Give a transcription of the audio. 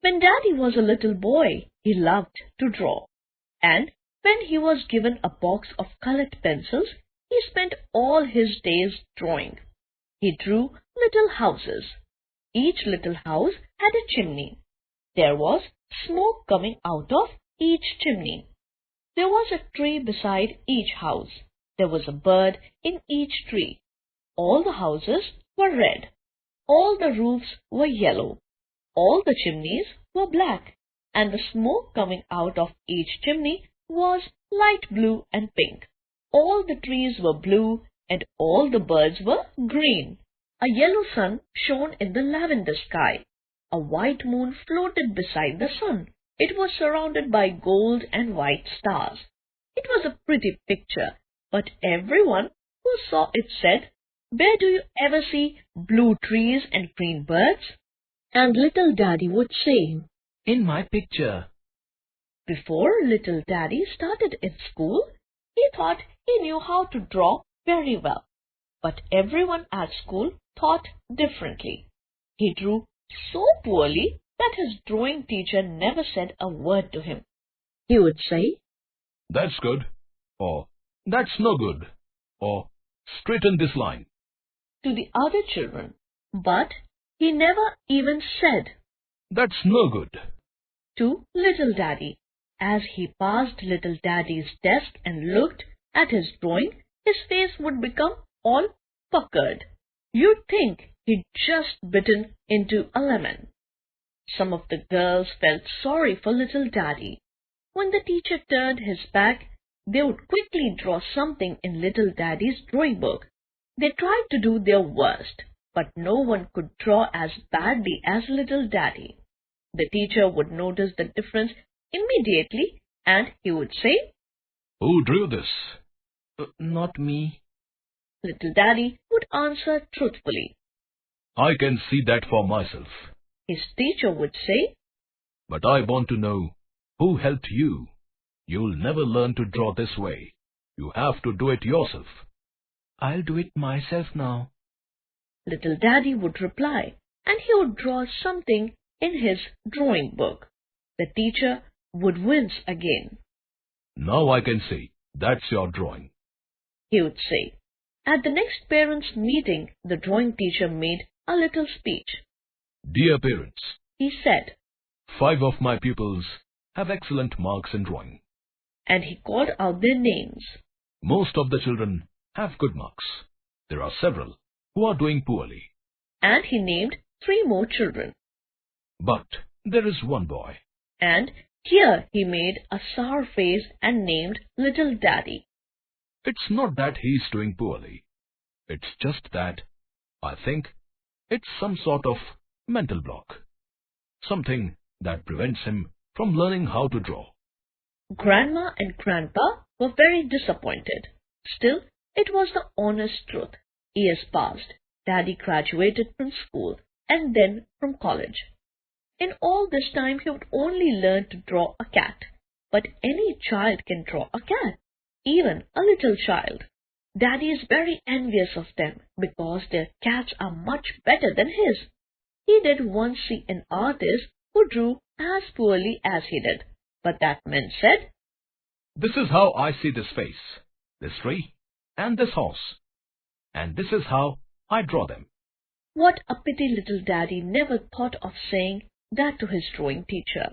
When Daddy was a little boy, he loved to draw. And when he was given a box of colored pencils, he spent all his days drawing. He drew little houses. Each little house had a chimney. There was smoke coming out of each chimney. There was a tree beside each house. There was a bird in each tree. All the houses were red. All the roofs were yellow. All the chimneys were black, and the smoke coming out of each chimney was light blue and pink. All the trees were blue, and all the birds were green. A yellow sun shone in the lavender sky. A white moon floated beside the sun. It was surrounded by gold and white stars. It was a pretty picture, but everyone who saw it said, "Where do you ever see blue trees and green birds?" And little Daddy would say, "In my picture." Before little Daddy started in school, he thought he knew how to draw very well. But everyone at school thought differently. He drew so poorly that his drawing teacher never said a word to him. He would say, "That's good," or "That's no good," or "Straighten this line," to the other children. But he never even said, "That's no good," to little Daddy. As he passed little Daddy's desk and looked at his drawing, his face would become all puckered. You'd think he'd just bitten into a lemon. Some of the girls felt sorry for little Daddy. When the teacher turned his back, they would quickly draw something in little Daddy's drawing book. They tried to do their worst, but no one could draw as badly as little Daddy. The teacher would notice the difference immediately, and he would say, "Who drew this?" Not me." Little Daddy would answer truthfully. "I can see that for myself." His teacher would say, "But I want to know who helped you. You'll never learn to draw this way. You have to do it yourself." "I'll do it myself now." Little Daddy would reply, and he would draw something in his drawing book. The teacher would wince again. "Now I can see. That's your drawing," he would say. At the next parents' meeting, the drawing teacher made a little speech. "Dear parents," he said, 5 of my pupils have excellent marks in drawing. And he called out their names. Most of the children have good marks. There are several who are doing poorly. And he named 3 more children. But there is one boy. And here he made a sour face and named little Daddy. It's not that he's doing poorly. It's just that I think it's some sort of mental block. Something that prevents him from learning how to draw. Grandma and Grandpa were very disappointed. Still, it was the honest truth. Years passed. Daddy graduated from school and then from college. In all this time, he would only learn to draw a cat. But any child can draw a cat, even a little child. Daddy is very envious of them because their cats are much better than his. He did once see an artist who drew as poorly as he did, but that man said, "This is how I see this face, this tree, and this house, and this is how I draw them." What a pity little Daddy never thought of saying that to his drawing teacher.